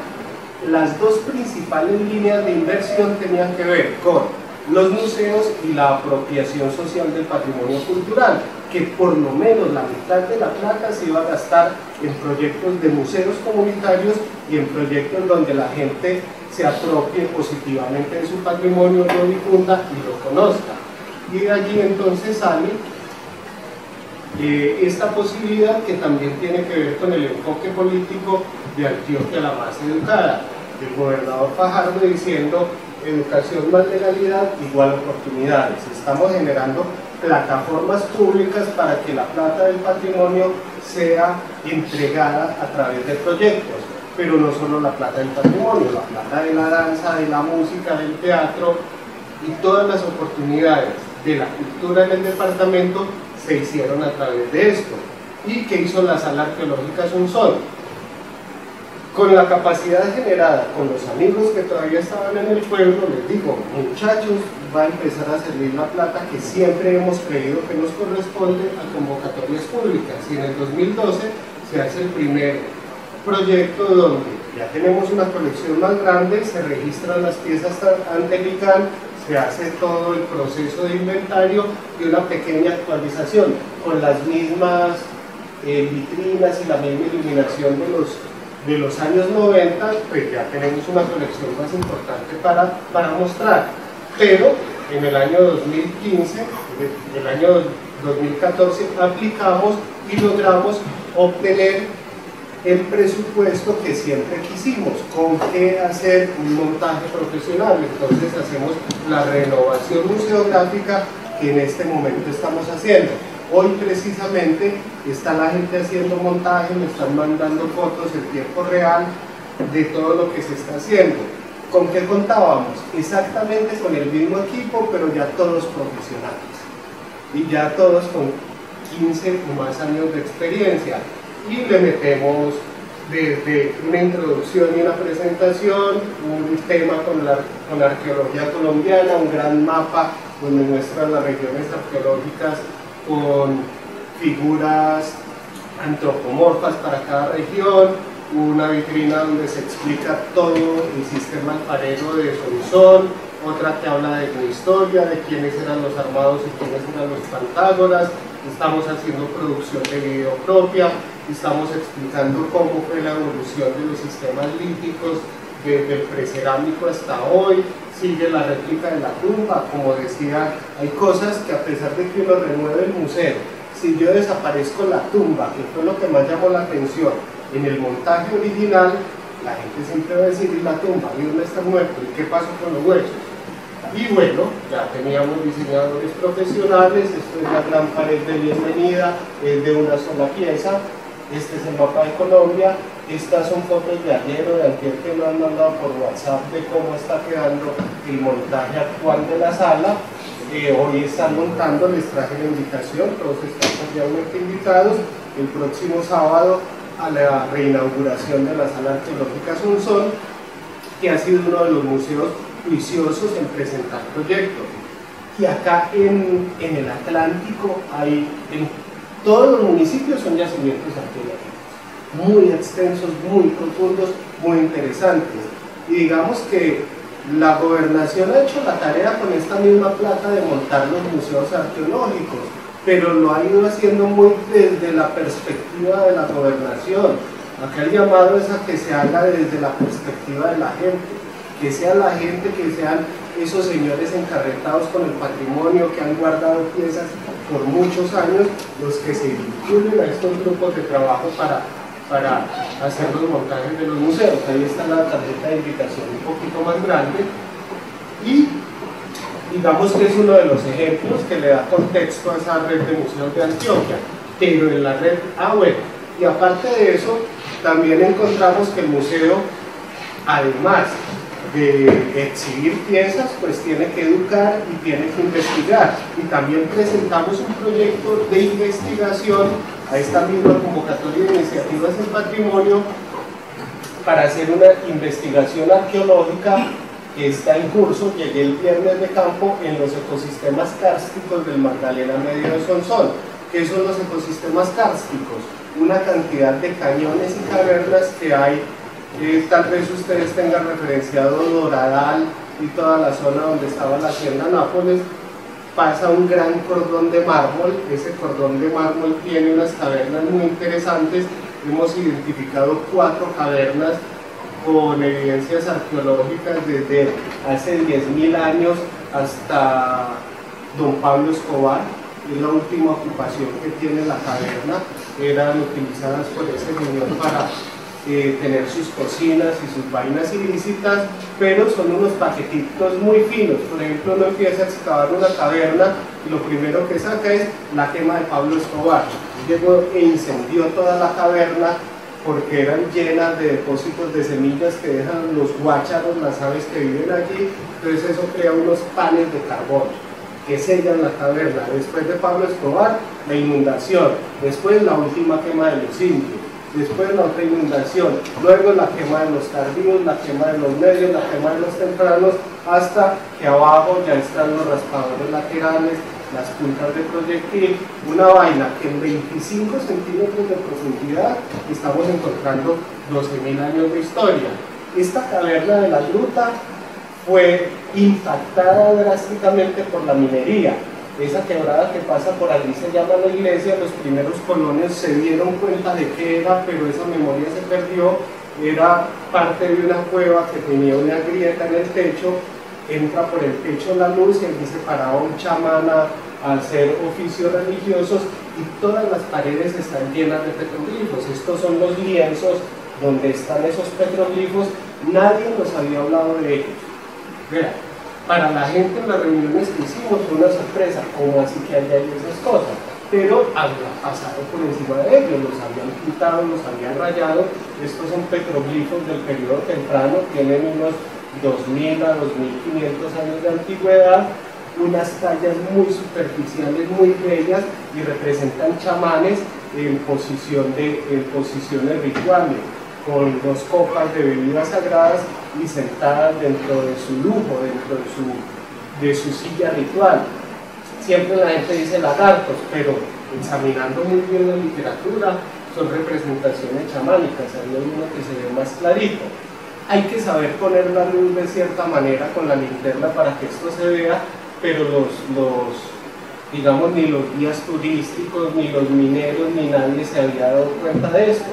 las dos principales líneas de inversión tenían que ver con los museos y la apropiación social del patrimonio cultural, que por lo menos la mitad de la plata se iba a gastar en proyectos de museos comunitarios y en proyectos donde la gente se apropie positivamente de su patrimonio, lo difunda y lo conozca. Y de allí entonces sale esta posibilidad, que también tiene que ver con el enfoque político de Antioquia la más educada, del gobernador Fajardo, diciendo: educación más legalidad igual oportunidades. Estamos generando plataformas públicas para que la plata del patrimonio sea entregada a través de proyectos, pero no solo la plata del patrimonio, la plata de la danza, de la música, del teatro y todas las oportunidades de la cultura en el departamento se hicieron a través de esto. ¿Y qué hizo la Sala Arqueológica Sonsón? Con la capacidad generada, con los amigos que todavía estaban en el pueblo, les digo: muchachos, va a empezar a servir la plata que siempre hemos creído que nos corresponde a convocatorias públicas. Y en el 2012 se hace el primer proyecto donde ya tenemos una colección más grande, se registran las piezas ante el ICANN, se hace todo el proceso de inventario y una pequeña actualización con las mismas vitrinas y la misma iluminación de los años 90, pues ya tenemos una colección más importante para mostrar. Pero en el año 2015, el año 2014, aplicamos y logramos obtener el presupuesto que siempre quisimos, con qué hacer un montaje profesional. Entonces hacemos la renovación museográfica que en este momento estamos haciendo. Hoy precisamente está la gente haciendo montaje, me están mandando fotos en tiempo real de todo lo que se está haciendo. ¿Con qué contábamos? Exactamente con el mismo equipo, pero ya todos profesionales y ya todos con 15 o más años de experiencia, y le metemos desde una introducción y una presentación, un tema con la arqueología colombiana, un gran mapa donde muestran las regiones arqueológicas con figuras antropomorfas para cada región, una vitrina donde se explica todo el sistema alfarero de Sonsón, otra que habla de la historia, de quiénes eran los armados y quiénes eran los pantágoras. Estamos haciendo producción de video propia, estamos explicando cómo fue la evolución de los sistemas líticos desde el precerámico hasta hoy, sigue la réplica de la tumba, como decía, hay cosas que a pesar de que uno renueve el museo, si yo desaparezco la tumba, que fue lo que más llamó la atención, en el montaje original, la gente siempre va a decir, ¿y la tumba? ¿Y dónde está muerto? ¿Y qué pasó con los huesos? Y bueno, ya teníamos diseñadores profesionales, esto es la gran pared de bienvenida, es de una sola pieza, este es el mapa de Colombia, estas son fotos de ayer o de antier que nos han mandado por WhatsApp de cómo está quedando el montaje actual de la sala. Hoy están montando, les traje la invitación, todos están cordialmente invitados, el próximo sábado a la reinauguración de la Sala Arqueológica Sonsón, que ha sido uno de los museos juiciosos en presentar proyectos. Y acá en el Atlántico hay, en todos los municipios son yacimientos arqueológicos, muy extensos, muy profundos, muy interesantes. Y digamos que la gobernación ha hecho la tarea con esta misma plata de montar los museos arqueológicos, pero lo ha ido haciendo muy desde la perspectiva de la gobernación. Acá el llamado es a que se haga desde la perspectiva de la gente, que sea la gente, que sean esos señores encarretados con el patrimonio, que han guardado piezas por muchos años, los que se vinculen a estos grupos de trabajo para hacer los montajes de los museos. Ahí está la tarjeta de invitación un poquito más grande y digamos que es uno de los ejemplos que le da contexto a esa red de museos de Antioquia, pero en la red, bueno, y aparte de eso, también encontramos que el museo, además de exhibir piezas, pues tiene que educar y tiene que investigar, y también presentamos un proyecto de investigación a esta misma convocatoria de iniciativas en patrimonio para hacer una investigación arqueológica que está en curso. Llegué el viernes de campo en los ecosistemas kársticos del Magdalena Medio de Sonsón. ¿Qué son los ecosistemas kársticos? Una cantidad de cañones y cavernas que hay, tal vez ustedes tengan referenciado Doradal y toda la zona donde estaba la hacienda Nápoles. Pasa un gran cordón de mármol, ese cordón de mármol tiene unas cavernas muy interesantes. Hemos identificado 4 cavernas con evidencias arqueológicas desde hace 10.000 años hasta Don Pablo Escobar. Es la última ocupación que tiene la caverna, eran utilizadas por ese señor para tener sus cocinas y sus vainas ilícitas, pero son unos paquetitos muy finos. Por ejemplo, uno empieza a excavar una caverna y lo primero que saca es la quema de Pablo Escobar. Llegó e incendió toda la caverna porque eran llenas de depósitos de semillas que dejan los guácharos, las aves que viven allí. Entonces eso crea unos panes de carbón que sellan la caverna. Después de Pablo Escobar, la inundación, después la última quema de los indios, después la otra inundación, luego la quema de los tardíos, la quema de los medios, la quema de los tempranos, hasta que abajo ya están los raspadores laterales, las puntas de proyectil, una vaina que en 25 centímetros de profundidad estamos encontrando 12.000 años de historia. Esta caverna de la gruta fue impactada drásticamente por la minería. Esa quebrada que pasa por allí se llama la iglesia. Los primeros colonos se dieron cuenta de qué era, pero esa memoria se perdió. Era parte de una cueva que tenía una grieta en el techo, entra por el techo la luz y allí se paraba un chamán a hacer oficios religiosos y todas las paredes están llenas de petroglifos. Estos son los lienzos donde están esos petroglifos. Nadie nos había hablado de ellos. Vean, para la gente en las reuniones que hicimos fue una sorpresa, como así que hay esas cosas, pero habían pasado por encima de ellos, los habían pintado, los habían rayado. Estos son petroglifos del periodo temprano, tienen unos 2.000 a 2.500 años de antigüedad, unas tallas muy superficiales, muy bellas, y representan chamanes en posiciones rituales, con 2 copas de bebidas sagradas y sentadas dentro de su lujo, dentro de su silla ritual. Siempre la gente dice lagartos, pero examinando muy bien la literatura, son representaciones chamánicas. Hay uno que se ve más clarito. Hay que saber poner la luz de cierta manera con la linterna para que esto se vea, pero digamos, ni los guías turísticos, ni los mineros, ni nadie se había dado cuenta de esto.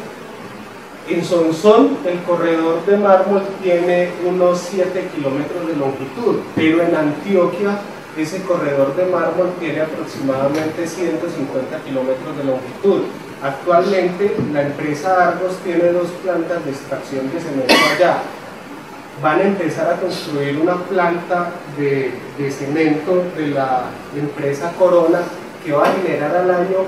En Sonsón, el corredor de mármol tiene unos 7 kilómetros de longitud, pero en Antioquia ese corredor de mármol tiene aproximadamente 150 kilómetros de longitud. Actualmente la empresa Argos tiene 2 plantas de extracción de cemento allá. Van a empezar a construir una planta de cemento de la empresa Corona que va a generar al año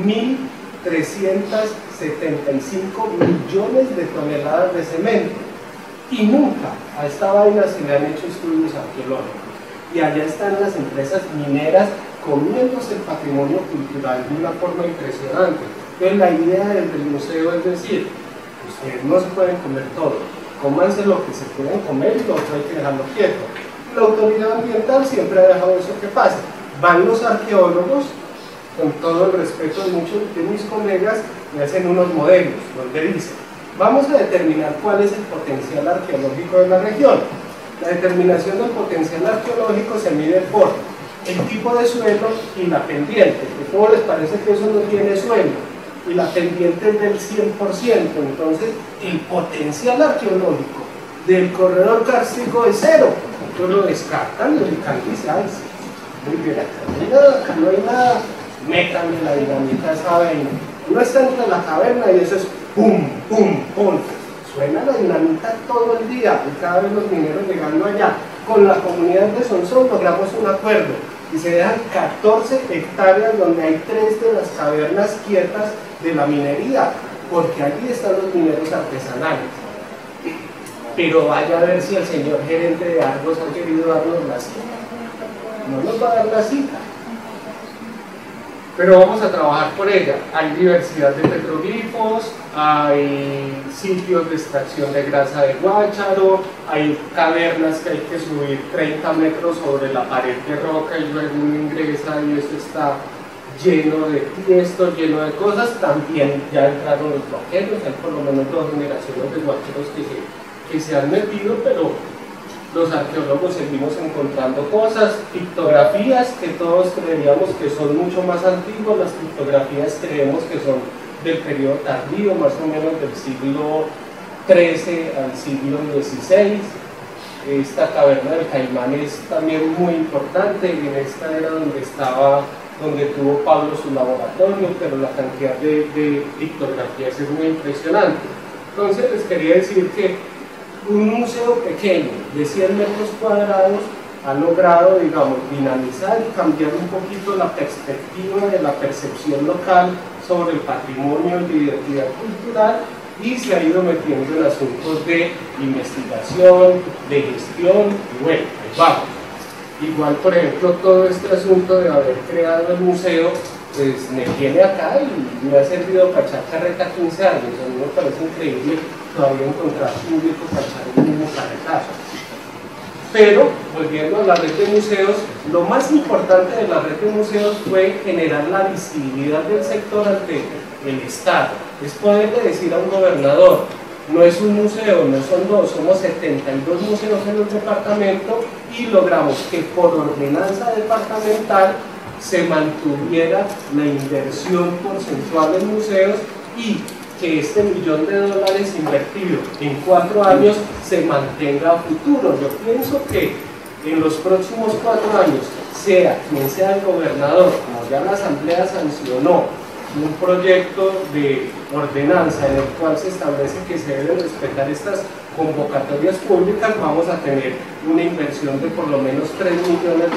1.375 millones de toneladas de cemento. Y nunca a esta vaina se le han hecho estudios arqueológicos. Y allá están las empresas mineras comiéndose el patrimonio cultural de una forma impresionante. Entonces la idea del museo es decir, ustedes no se pueden comer todo, cómanse lo que se pueden comer y lo otro hay que dejarlo quieto. La autoridad ambiental siempre ha dejado eso que pase. Van los arqueólogos, con todo el respeto de muchos de mis colegas, y hacen unos modelos donde dicen, vamos a determinar cuál es el potencial arqueológico de la región. La determinación del potencial arqueológico se mide por el tipo de suelo y la pendiente. ¿Cómo les parece que eso no tiene suelo? Y la pendiente es del 100%. Entonces, el potencial arqueológico del corredor kárstico es 0. Entonces lo descartan y el alcalde dice, ay, sí, muy bien, acá no hay nada, métanme la dinamita a esa vaina. Uno está entre la caverna y eso es pum, pum, pum. Suena la dinamita todo el día y cada vez los mineros llegando allá. Con la comunidad de Sonsón logramos un acuerdo y se dejan 14 hectáreas donde hay 3 de las cavernas quietas de la minería, porque allí están los mineros artesanales. Pero vaya a ver si el señor gerente de Argos ha querido darnos la cita. No nos va a dar la cita. Pero vamos a trabajar por ella. Hay diversidad de petroglifos, hay sitios de extracción de grasa de guácharo, hay cavernas que hay que subir 30 metros sobre la pared de roca y luego uno ingresa y eso está lleno de tiesto, lleno de cosas. También ya entraron los bloqueos, hay por lo menos 2 generaciones de guacheros que se han metido, pero los arqueólogos seguimos encontrando cosas, pictografías que todos creeríamos que son mucho más antiguas, las pictografías creemos que son del periodo tardío, más o menos del siglo XIII al siglo XVI. Esta caverna del Caimán es también muy importante, en esta era donde tuvo Pablo su laboratorio, pero la cantidad de pictografías es muy impresionante. Entonces les quería decir que un museo pequeño de 100 metros cuadrados ha logrado, digamos, dinamizar y cambiar un poquito la perspectiva de la percepción local sobre el patrimonio y la identidad cultural, y se ha ido metiendo en asuntos de investigación, de gestión, y bueno, ahí vamos. Igual, por ejemplo, todo este asunto de haber creado el museo, pues me tiene acá y me ha servido para echar carreta 15 años. A mí me parece increíble todavía encontrar público para echar el mismo carretazo. Pero, volviendo a la red de museos, lo más importante de la red de museos fue generar la visibilidad del sector ante el Estado. Es poderle decir a un gobernador, no es un museo, no son 2, somos 72 museos en el departamento, y logramos que por ordenanza departamental se mantuviera la inversión porcentual en museos y que este $1 millón invertido en 4 años se mantenga a futuro. Yo pienso que en los próximos 4 años, sea quien sea el gobernador, como ya la asamblea sancionó un proyecto de ordenanza en el cual se establece que se deben respetar estas convocatorias públicas, vamos a tener una inversión de por lo menos $3 millones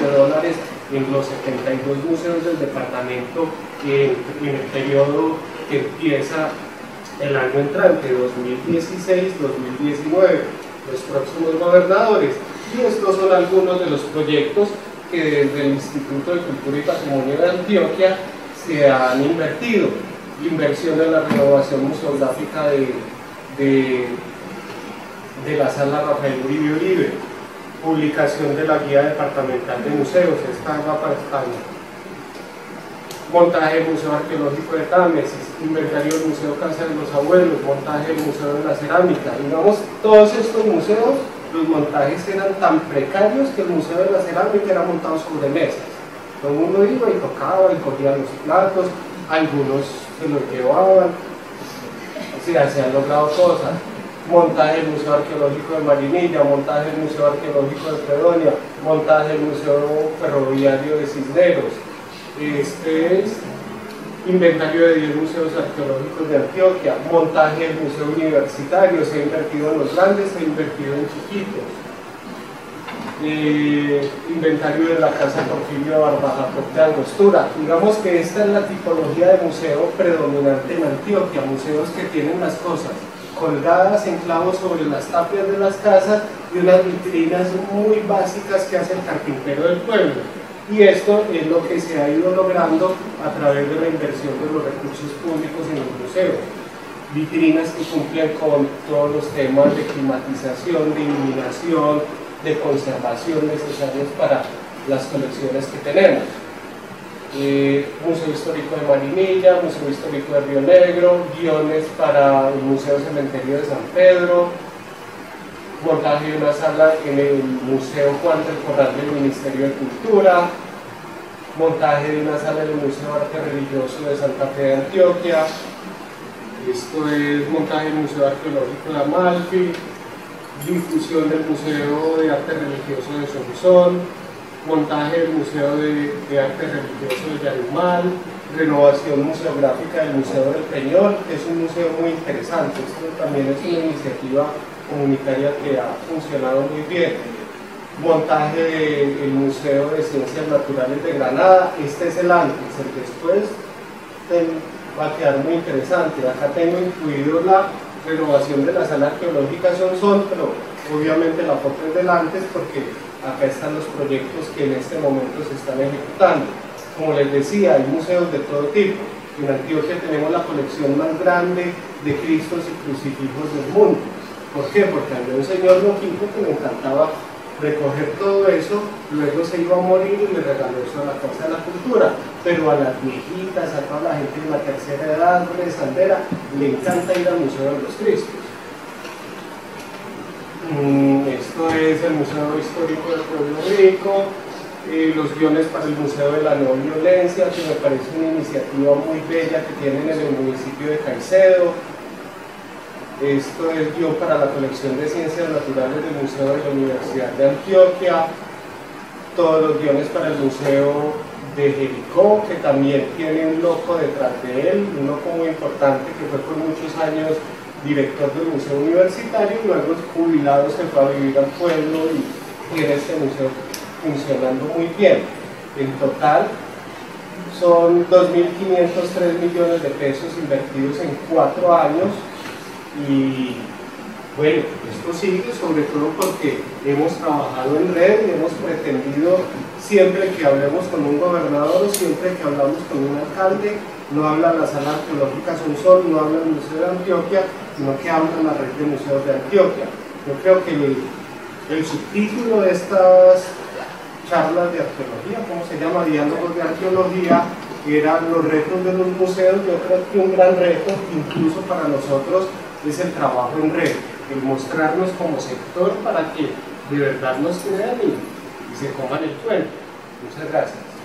en los 72 museos del departamento en el periodo que empieza el año entrante, 2016-2019, los próximos gobernadores. Y estos son algunos de los proyectos que desde el Instituto de Cultura y Patrimonio de Antioquia se han invertido. Inversión en la renovación museográfica de la sala Rafael Uribe Uribe, publicación de la guía departamental de museos, esta va para España, montaje del Museo Arqueológico de Támesis, inventario del Museo Casa de los Abuelos, montaje del Museo de la Cerámica. Digamos, todos estos museos, los montajes eran tan precarios que el Museo de la Cerámica era montado sobre mesas. Todo el mundo iba y tocaba y cogía los platos, algunos se los llevaban, se han logrado cosas. Montaje del Museo Arqueológico de Marinilla, montaje del Museo Arqueológico de Fredonia, montaje del Museo Ferroviario de Cisneros. Este es inventario de 10 museos arqueológicos de Antioquia, montaje del Museo Universitario, se ha invertido en los grandes, se ha invertido en chiquitos. Inventario de la Casa Porfirio de Barbajacoc de Angostura. Digamos que esta es la tipología de museo predominante en Antioquia, museos que tienen las cosas colgadas en clavos sobre las tapias de las casas y unas vitrinas muy básicas que hace el carpintero del pueblo. Y esto es lo que se ha ido logrando a través de la inversión de los recursos públicos en los museos. Vitrinas que cumplen con todos los temas de climatización, de iluminación, de conservación necesarios para las colecciones que tenemos. Museo Histórico de Marinilla, Museo Histórico de Río Negro, guiones para el Museo Cementerio de San Pedro, montaje de una sala en el Museo Juan del Corral del Ministerio de Cultura, montaje de una sala en el Museo de Arte Religioso de Santa Fe de Antioquia, esto es montaje del Museo Arqueológico de Amalfi, difusión del Museo de Arte Religioso de Sonsón, montaje del Museo de Arte Religioso de Yarumal, renovación museográfica del Museo del Peñol, que es un museo muy interesante. Esto también es una iniciativa comunitaria que ha funcionado muy bien. Montaje del Museo de Ciencias Naturales de Granada, este es el antes, el después va a quedar muy interesante. Acá tengo incluido la renovación de la sala arqueológica Sonsón, pero obviamente la foto es del antes porque acá están los proyectos que en este momento se están ejecutando. Como les decía, hay museos de todo tipo. En Antioquia tenemos la colección más grande de Cristos y crucifijos del mundo. ¿Por qué? Porque había un señor loquito que le encantaba recoger todo eso, luego se iba a morir y le regaló eso a la Casa de la Cultura. Pero a las viejitas, a toda la gente de la tercera edad, de Sandera, le encanta ir al Museo de los Cristos. Esto es el Museo Histórico de Pueblo Rico, los guiones para el Museo de la No Violencia, que me parece una iniciativa muy bella que tienen en el municipio de Caicedo. Esto es guión para la colección de Ciencias Naturales del Museo de la Universidad de Antioquia, todos los guiones para el Museo de Jericó, que también tiene un loco detrás de él, un loco muy importante que fue por muchos años director del Museo Universitario, y luego jubilado se fue a vivir al pueblo y tiene este museo funcionando muy bien. En total son 2.503 millones de pesos invertidos en 4 años y bueno, esto sigue sobre todo porque hemos trabajado en red y hemos pretendido, siempre que hablemos con un gobernador o siempre que hablamos con un alcalde, no habla la sala arqueológica Sonsón, no habla el Museo de Antioquia, sino que habla la red de museos de Antioquia. Yo creo que el subtítulo de estas charlas de arqueología, ¿cómo se llama? Diálogos de arqueología, eran los retos de los museos. Yo creo que un gran reto, incluso para nosotros, es el trabajo en red, el mostrarnos como sector para que de verdad nos crean y se coman el cuento. Muchas gracias.